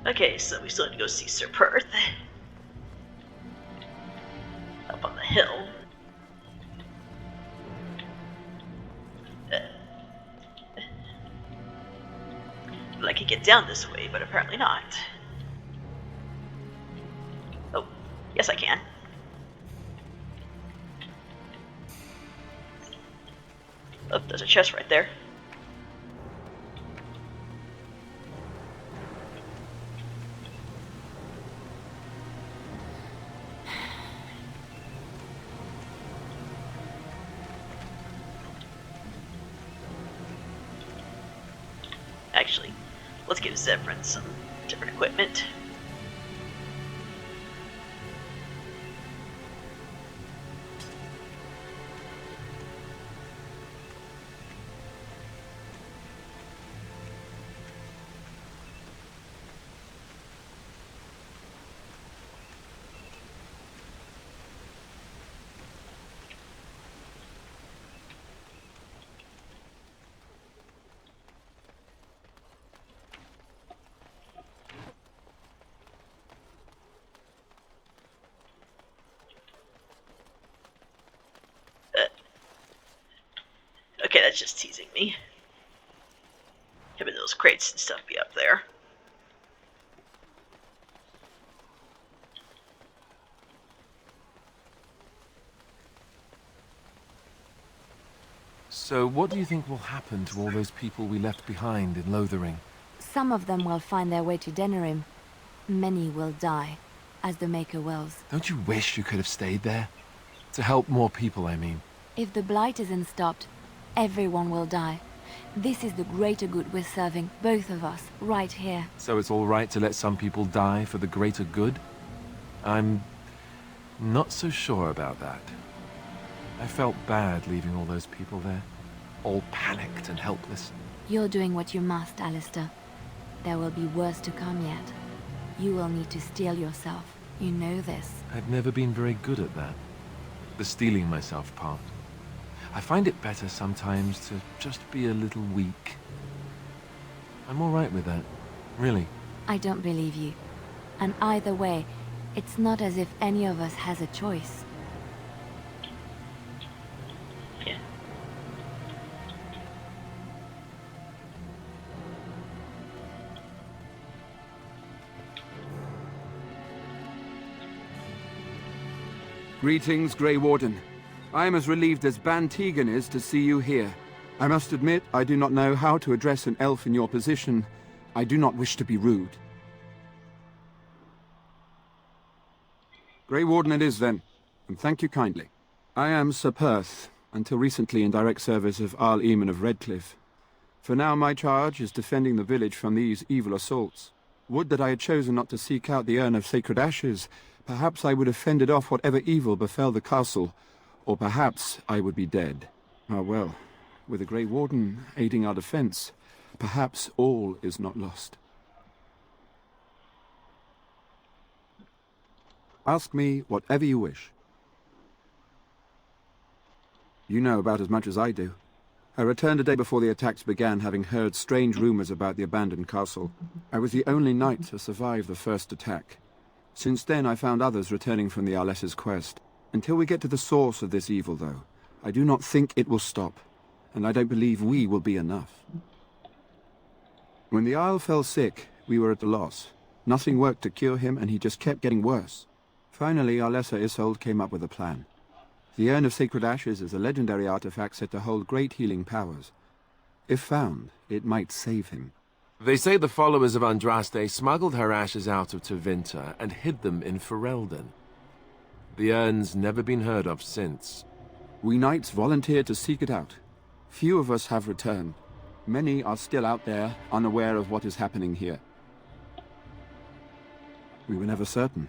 Okay, so we still need to go see Sir Perth. Up on the hill. I could get down this way, but apparently not. Oh, yes I can. Oh, there's a chest right there. Actually, let's give Zevran some different equipment. Okay, that's just teasing me. Maybe those crates and stuff be up there. So what do you think will happen to all those people we left behind in Lothering? Some of them will find their way to Denerim. Many will die, as the Maker wills. Don't you wish you could have stayed there? To help more people, I mean. If the Blight isn't stopped, everyone will die. This is the greater good we're serving, both of us, right here. So it's all right to let some people die for the greater good? I'm not so sure about that. I felt bad leaving all those people there, all panicked and helpless. You're doing what you must, Alistair. There will be worse to come yet. You will need to steel yourself. You know this. I've never been very good at that. The steeling myself part. I find it better sometimes to just be a little weak. I'm all right with that, really. I don't believe you. And either way, it's not as if any of us has a choice. Yeah. Greetings, Grey Warden. I am as relieved as Ban Tegan is to see you here. I must admit, I do not know how to address an elf in your position. I do not wish to be rude. Grey Warden it is, then, and thank you kindly. I am Sir Perth, until recently in direct service of Arl Eamon of Redcliffe. For now my charge is defending the village from these evil assaults. Would that I had chosen not to seek out the urn of sacred ashes. Perhaps I would have fended off whatever evil befell the castle, or perhaps I would be dead. Ah well, with a Grey Warden aiding our defense, perhaps all is not lost. Ask me whatever you wish. You know about as much as I do. I returned a day before the attacks began, having heard strange rumors about the abandoned castle. I was the only knight to survive the first attack. Since then, I found others returning from the Arlessa's quest. Until we get to the source of this evil, though, I do not think it will stop, and I don't believe we will be enough. When the Isle fell sick, we were at a loss. Nothing worked to cure him, and he just kept getting worse. Finally, Arlessa Isolde came up with a plan. The Urn of Sacred Ashes is a legendary artifact said to hold great healing powers. If found, it might save him. They say the followers of Andraste smuggled her ashes out of Tevinter and hid them in Ferelden. The urn's never been heard of since. We knights volunteered to seek it out. Few of us have returned. Many are still out there, unaware of what is happening here. We were never certain.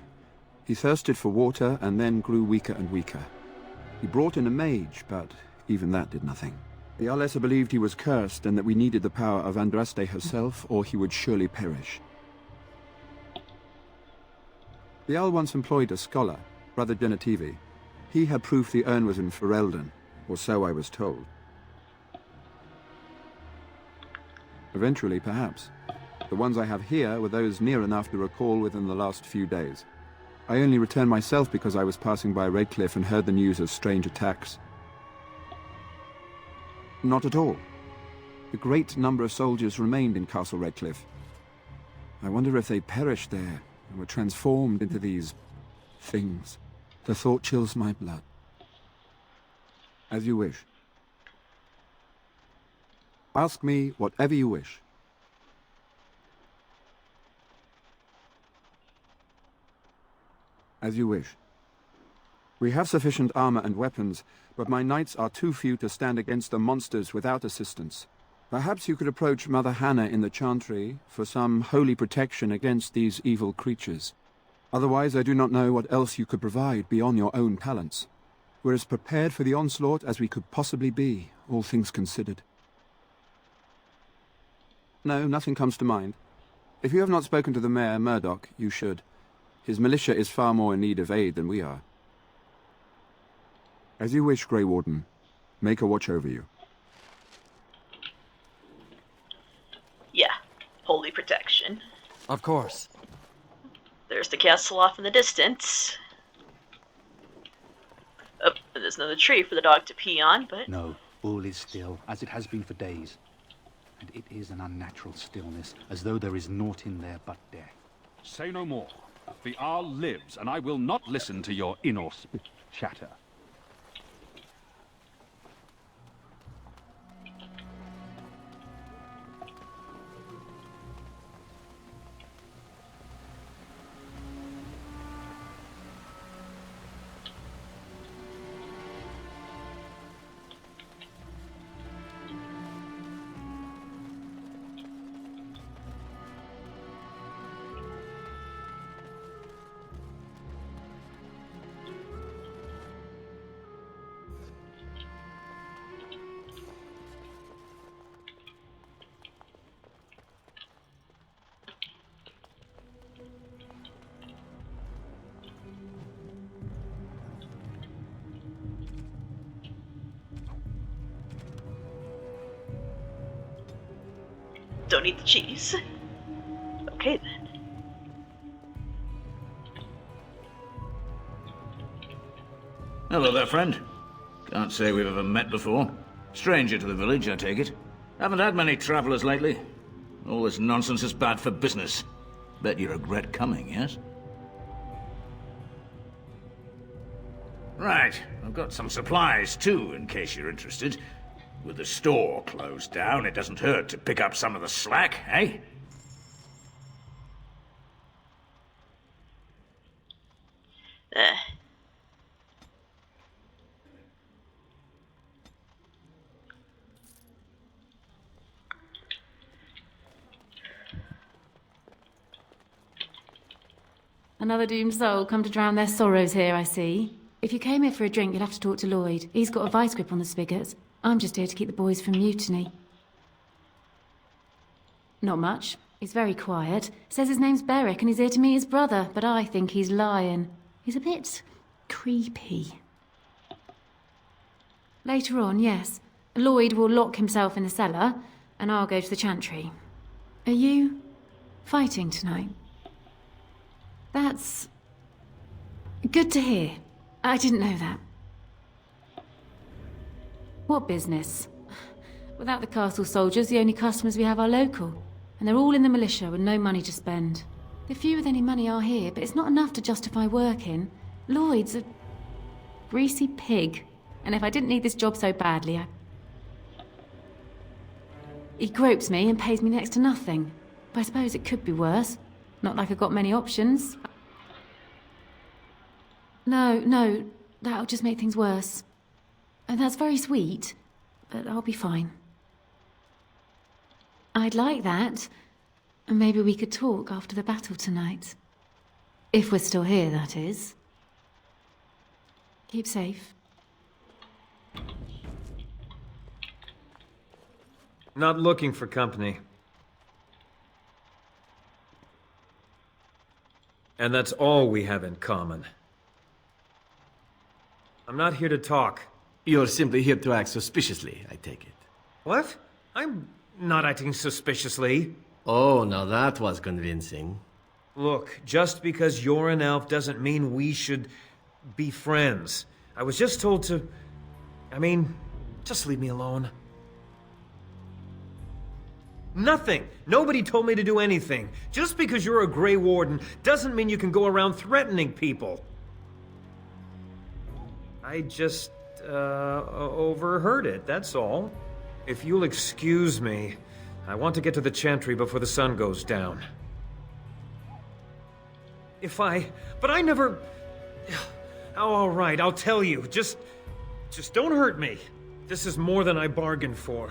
He thirsted for water and then grew weaker and weaker. He brought in a mage, but even that did nothing. The Arlessa believed he was cursed and that we needed the power of Andraste herself, or he would surely perish. The Jarl once employed a scholar, Brother Genetivi. He had proof the urn was in Ferelden, or so I was told. Eventually, perhaps. The ones I have here were those near enough to recall within the last few days. I only returned myself because I was passing by Redcliffe and heard the news of strange attacks. Not at all. A great number of soldiers remained in Castle Redcliffe. I wonder if they perished there and were transformed into these things. The thought chills my blood. As you wish. Ask me whatever you wish. As you wish. We have sufficient armor and weapons, but my knights are too few to stand against the monsters without assistance. Perhaps you could approach Mother Hannah in the Chantry for some holy protection against these evil creatures. Otherwise, I do not know what else you could provide beyond your own talents. We're as prepared for the onslaught as we could possibly be, all things considered. No, nothing comes to mind. If you have not spoken to the Mayor, Murdoch, you should. His militia is far more in need of aid than we are. As you wish, Grey Warden. Make a watch over you. Yeah, holy protection. Of course. There's the castle off in the distance. Oh, and there's another tree for the dog to pee on, but... No, all is still, as it has been for days. And it is an unnatural stillness, as though there is naught in there but death. Say no more. The Arl lives, and I will not listen to your inauspicious chatter. Don't eat the cheese. Okay then. Hello there, friend. Can't say we've ever met before. Stranger to the village, I take it. Haven't had many travelers lately. All this nonsense is bad for business. Bet you regret coming, yes? Right, I've got some supplies too, in case you're interested. With the store closed down, it doesn't hurt to pick up some of the slack, eh? Another doomed soul come to drown their sorrows here, I see. If you came here for a drink, you'll have to talk to Lloyd. He's got a vice grip on the spigots. I'm just here to keep the boys from mutiny. Not much. He's very quiet. Says his name's Beric and he's here to meet his brother, but I think he's lying. He's a bit creepy. Later on, yes. Lloyd will lock himself in the cellar, and I'll go to the chantry. Are you fighting tonight? That's good to hear. I didn't know that. What business? Without the castle soldiers, the only customers we have are local. And they're all in the militia with no money to spend. The few with any money are here, but it's not enough to justify working. Lloyd's a greasy pig. And if I didn't need this job so badly, he gropes me and pays me next to nothing. But I suppose it could be worse. Not like I've got many options. No, that'll just make things worse. And that's very sweet, but I'll be fine. I'd like that. And maybe we could talk after the battle tonight. If we're still here, that is. Keep safe. Not looking for company. And that's all we have in common. I'm not here to talk. You're simply here to act suspiciously, I take it. What? I'm not acting suspiciously. Oh, now that was convincing. Look, just because you're an elf doesn't mean we should be friends. I was just told to... I mean, just leave me alone. Nothing! Nobody told me to do anything. Just because you're a Grey Warden doesn't mean you can go around threatening people. I just, overheard it, that's all. If you'll excuse me, I want to get to the Chantry before the sun goes down. But I never... Oh, all right, I'll tell you. Just don't hurt me. This is more than I bargained for.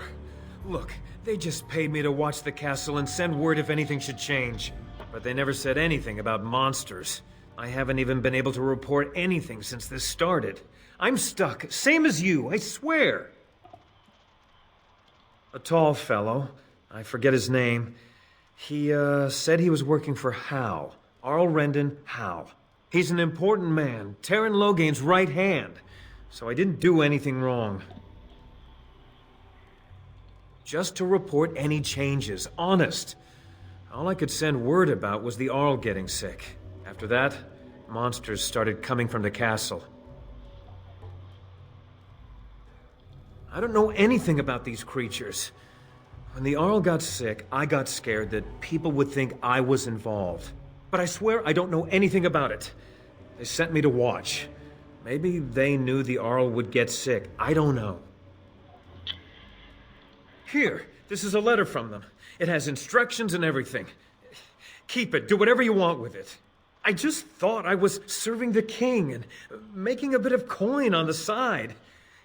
Look, they just paid me to watch the castle and send word if anything should change. But they never said anything about monsters. I haven't even been able to report anything since this started. I'm stuck, same as you, I swear. A tall fellow, I forget his name, he, said he was working for Hal. Arl Rendon Hal. He's an important man, Terran Loghain's right hand. So I didn't do anything wrong. Just to report any changes, honest. All I could send word about was the Arl getting sick. After that, monsters started coming from the castle. I don't know anything about these creatures. When the Arl got sick, I got scared that people would think I was involved. But I swear I don't know anything about it. They sent me to watch. Maybe they knew the Arl would get sick. I don't know. Here, this is a letter from them. It has instructions and everything. Keep it. Do whatever you want with it. I just thought I was serving the king and making a bit of coin on the side.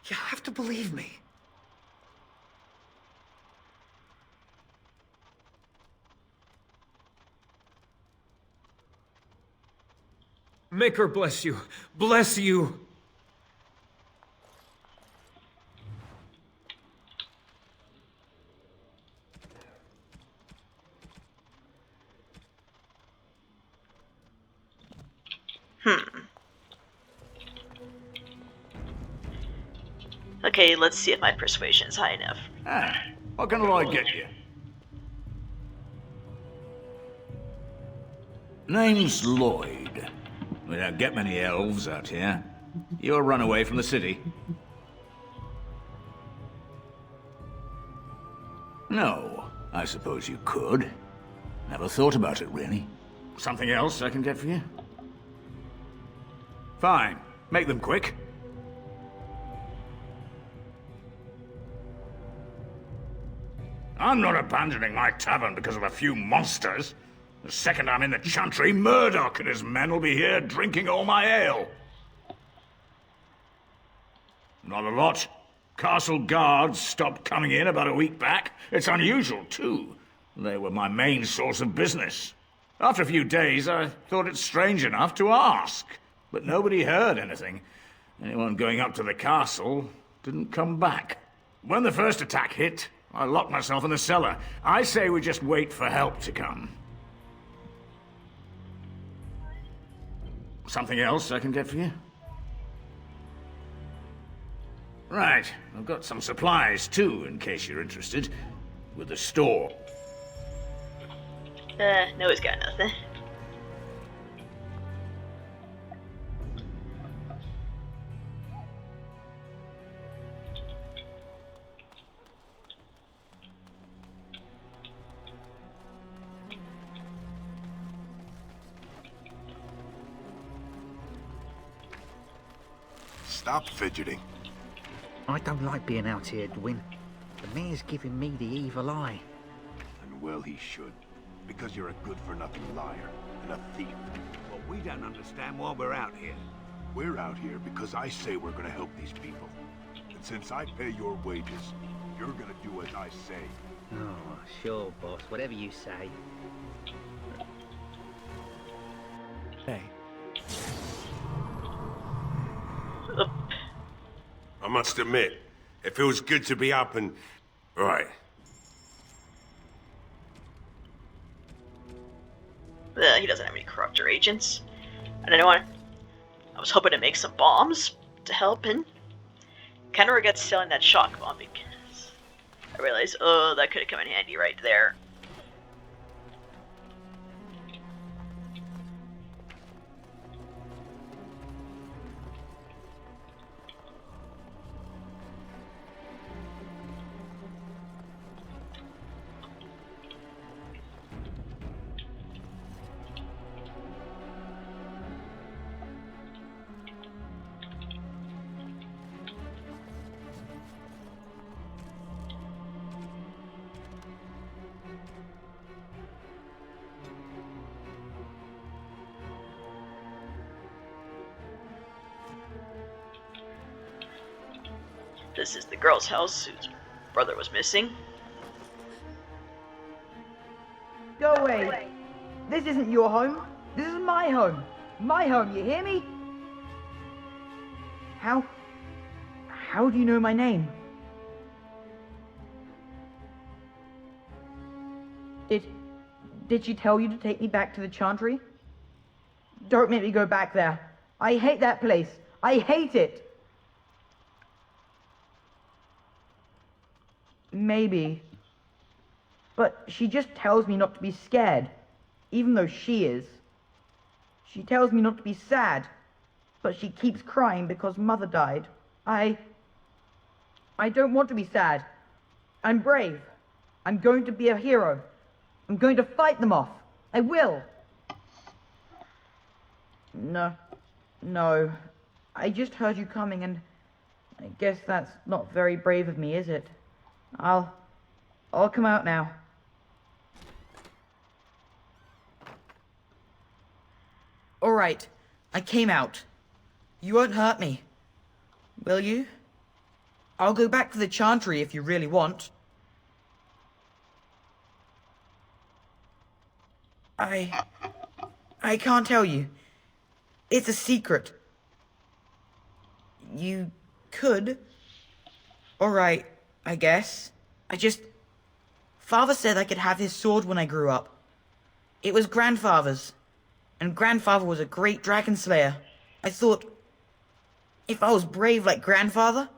You have to believe me. Maker bless you. Bless you. Okay, let's see if my persuasion's high enough. What can I get you? Name's Lloyd. We don't get many elves out here. You're a runaway from the city. No, I suppose you could. Never thought about it, really. Something else I can get for you? Fine. Make them quick. I'm not abandoning my tavern because of a few monsters. The second I'm in the Chantry, Murdoch and his men will be here drinking all my ale. Not a lot. Castle guards stopped coming in about a week back. It's unusual, too. They were my main source of business. After a few days, I thought it strange enough to ask. But nobody heard anything. Anyone going up to the castle didn't come back. When the first attack hit, I locked myself in the cellar. I say we just wait for help to come. Something else I can get for you? Right, I've got some supplies too, in case you're interested. With the store. No, he's got nothing. Stop fidgeting. I don't like being out here, Dwin. The mayor's giving me the evil eye. And well he should. Because you're a good-for-nothing liar and a thief. Well, we don't understand why we're out here. We're out here because I say we're gonna help these people. And since I pay your wages, you're gonna do as I say. Oh, sure, boss. Whatever you say. Hey. I must admit, it feels good to be up and... Right. He doesn't have any corruptor agents. I don't know what... I was hoping to make some bombs to help, and kind of regret selling that shock bomb because I realized, oh, that could have come in handy right there. this is the girl's house whose brother was missing. Go away. This isn't your home. This is my home. My home, you hear me? How do you know my name? Did she tell you to take me back to the Chantry? Don't make me go back there. I hate that place. I hate it. Maybe. But she just tells me not to be scared, even though she is. She tells me not to be sad, but she keeps crying because Mother died. I don't want to be sad. I'm brave. I'm going to be a hero. I'm going to fight them off. I will. No. I just heard you coming, and I guess that's not very brave of me, is it? I'll come out now. All right, I came out. You won't hurt me, will you? I'll go back to the Chantry if you really want. I can't tell you. It's a secret. You could. All right, I guess. Father said I could have his sword when I grew up. It was Grandfather's, and Grandfather was a great dragon slayer. I thought, if I was brave like Grandfather,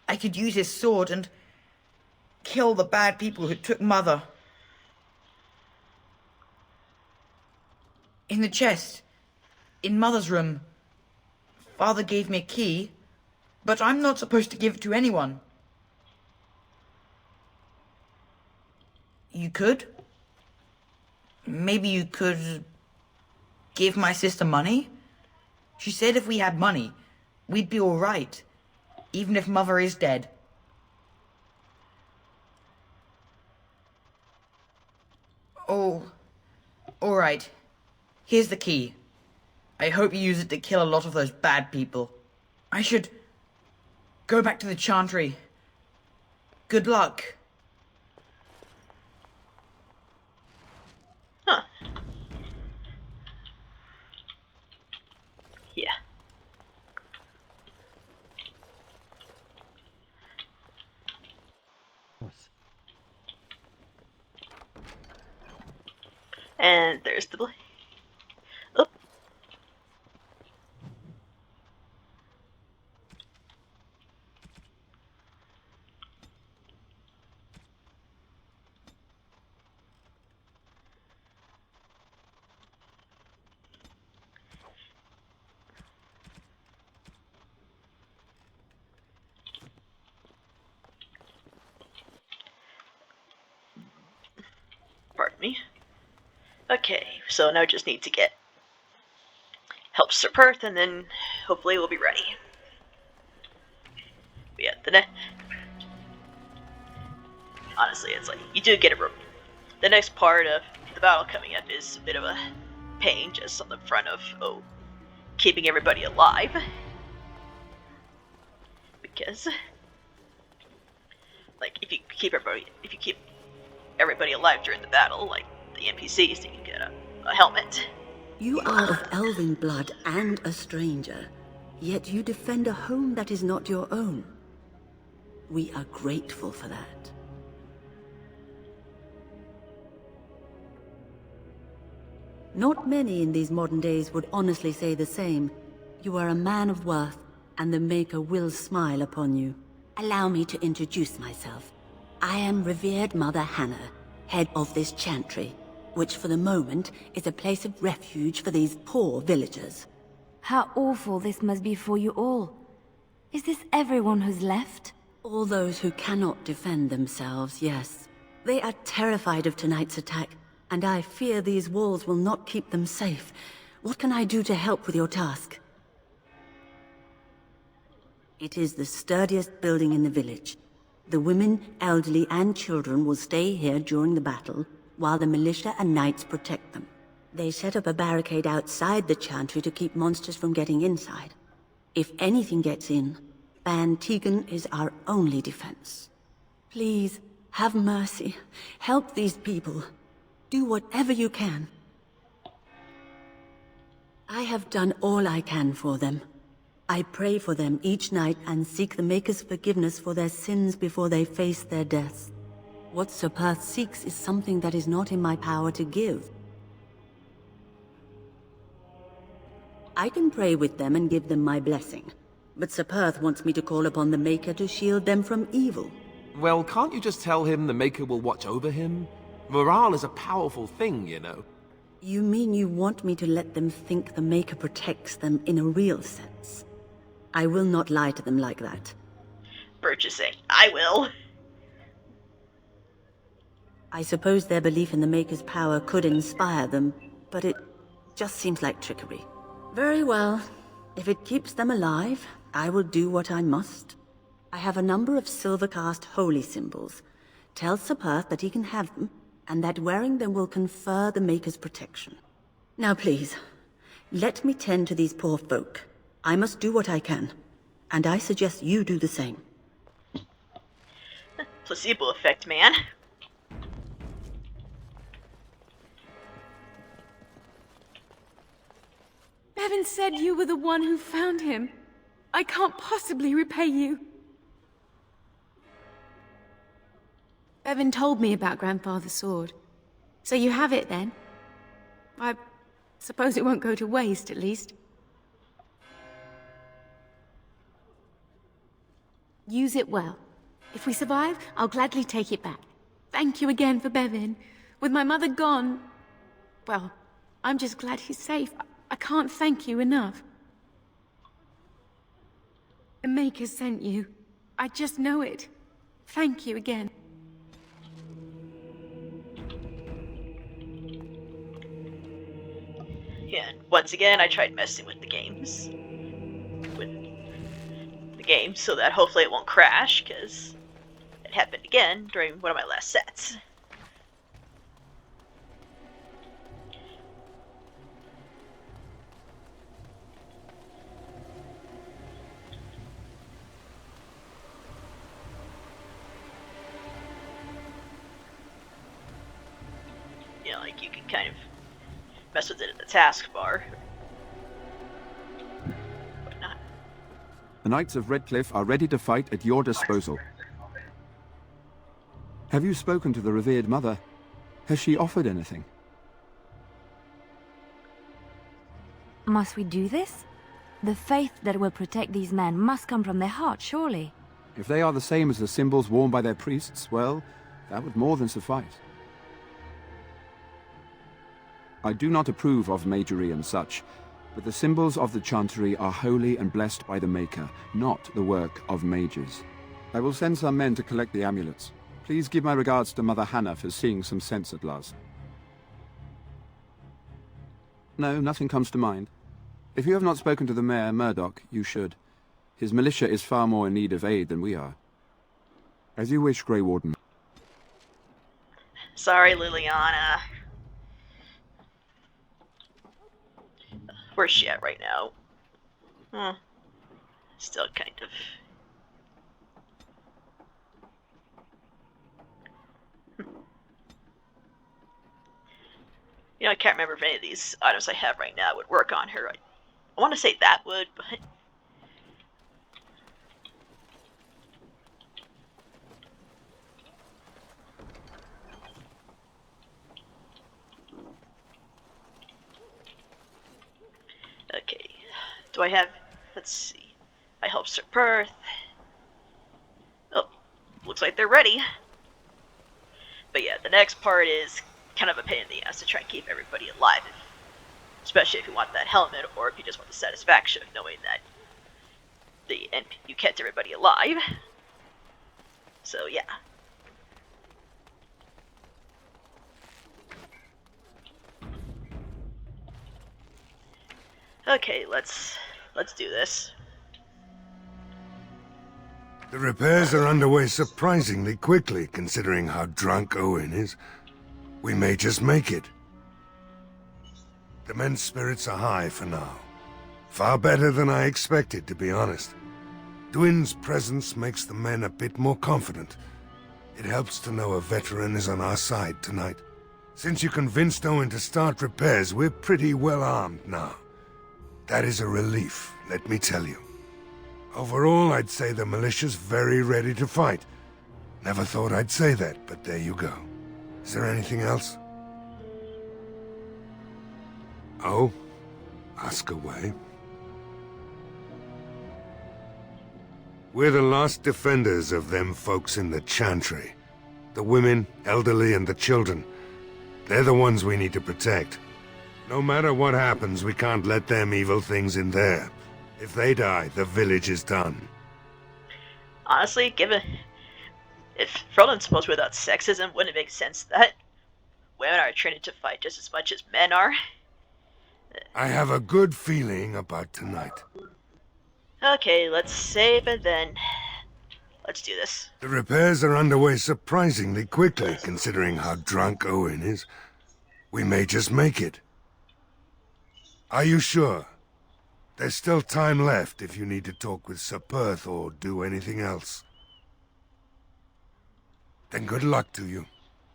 I could use his sword and kill the bad people who took Mother. In the chest, in Mother's room, Father gave me a key, but I'm not supposed to give it to anyone. You could? Maybe you could give my sister money? She said if we had money, we'd be all right, even if Mother is dead. Oh, all right. Here's the key. I hope you use it to kill a lot of those bad people. I should go back to the Chantry. Good luck. Huh. Yeah. And there's the blade. Oh. Pardon me. Okay, so now I just need to get help Sir Perth, and then hopefully we'll be ready. But yeah, honestly, it's like, you do get a the next part of the battle coming up is a bit of a pain, just on the front of, keeping everybody alive. Because, like, if you keep everybody alive during the battle, like the NPCs, then you get a helmet. You are of elven blood and a stranger, yet you defend a home that is not your own. We are grateful for that. Not many in these modern days would honestly say the same. You are a man of worth, and the Maker will smile upon you. Allow me to introduce myself. I am revered Mother Hannah, head of this chantry, which for the moment is a place of refuge for these poor villagers. How awful this must be for you all. Is this everyone who's left? All those who cannot defend themselves, yes. They are terrified of tonight's attack, and I fear these walls will not keep them safe. What can I do to help with your task? It is the sturdiest building in the village. The women, elderly, and children will stay here during the battle, while the militia and knights protect them. They set up a barricade outside the chantry to keep monsters from getting inside. If anything gets in, Ban Tegan is our only defense. Please, have mercy. Help these people. Do whatever you can. I have done all I can for them. I pray for them each night and seek the Maker's forgiveness for their sins before they face their deaths. What Sir Perth seeks is something that is not in my power to give. I can pray with them and give them my blessing, but Sir Perth wants me to call upon the Maker to shield them from evil. Well, can't you just tell him the Maker will watch over him? Morale is a powerful thing, you know. You mean you want me to let them think the Maker protects them in a real sense? I will not lie to them like that. Birch is saying, I will. I suppose their belief in the Maker's power could inspire them, but it just seems like trickery. Very well. If it keeps them alive, I will do what I must. I have a number of silver-cast holy symbols. Tell Sir Perth that he can have them, and that wearing them will confer the Maker's protection. Now please, let me tend to these poor folk. I must do what I can, and I suggest you do the same. Placebo effect, man. Bevan said you were the one who found him. I can't possibly repay you. Bevan told me about Grandfather's sword. So you have it then? I suppose it won't go to waste, at least. Use it well. If we survive, I'll gladly take it back. Thank you again for Bevan. With my mother gone... well, I'm just glad he's safe. I can't thank you enough. The Maker sent you. I just know it. Thank you again. Yeah, once again, I tried messing with the games. So that hopefully it won't crash, because it happened again during one of my last sets. You know, like you can kind of mess with it in the taskbar. The Knights of Redcliffe are ready to fight at your disposal. Have you spoken to the revered mother? Has she offered anything? Must we do this? The faith that will protect these men must come from their heart, surely. If they are the same as the symbols worn by their priests, well, that would more than suffice. I do not approve of magery and such, but the symbols of the Chantery are holy and blessed by the Maker, not the work of mages. I will send some men to collect the amulets. Please give my regards to Mother Hannah for seeing some sense at last. No, nothing comes to mind. If you have not spoken to the Mayor, Murdoch, you should. His militia is far more in need of aid than we are. As you wish, Grey Warden. Sorry, Liliana. Where's she at right now? Still kind of... You know, I can't remember if any of these items I have right now would work on her. I want to say that would, but... Okay, do I have... let's see. I help Sir Perth. Oh, looks like they're ready. But yeah, the next part is kind of a pain in the ass to try and keep everybody alive. Especially if you want that helmet, or if you just want the satisfaction of knowing that you kept everybody alive. So yeah. Okay, let's do this. The repairs are underway surprisingly quickly, considering how drunk Owen is. We may just make it. The men's spirits are high for now. Far better than I expected, to be honest. Dwin's presence makes the men a bit more confident. It helps to know a veteran is on our side tonight. Since you convinced Owen to start repairs, we're pretty well armed now. That is a relief, let me tell you. Overall, I'd say the militia's very ready to fight. Never thought I'd say that, but there you go. Is there anything else? Oh? Ask away. We're the last defenders of them folks in the Chantry. The women, elderly, and the children. They're the ones we need to protect. No matter what happens, we can't let them evil things in there. If they die, the village is done. Honestly, if Frolin's supposed without sexism, wouldn't it make sense that women are trained to fight just as much as men are? I have a good feeling about tonight. Okay, let's save and then let's do this. The repairs are underway surprisingly quickly, considering how drunk Owen is. We may just make it. Are you sure? There's still time left if you need to talk with Sir Perth or do anything else. Then good luck to you.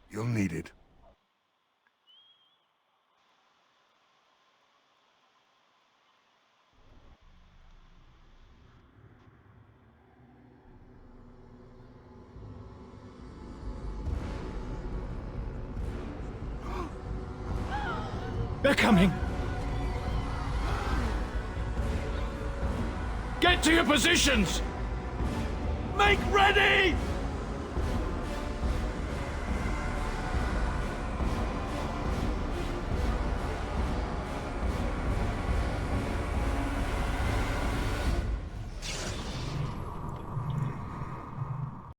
You'll need it. They're coming! Get to your positions! Make ready!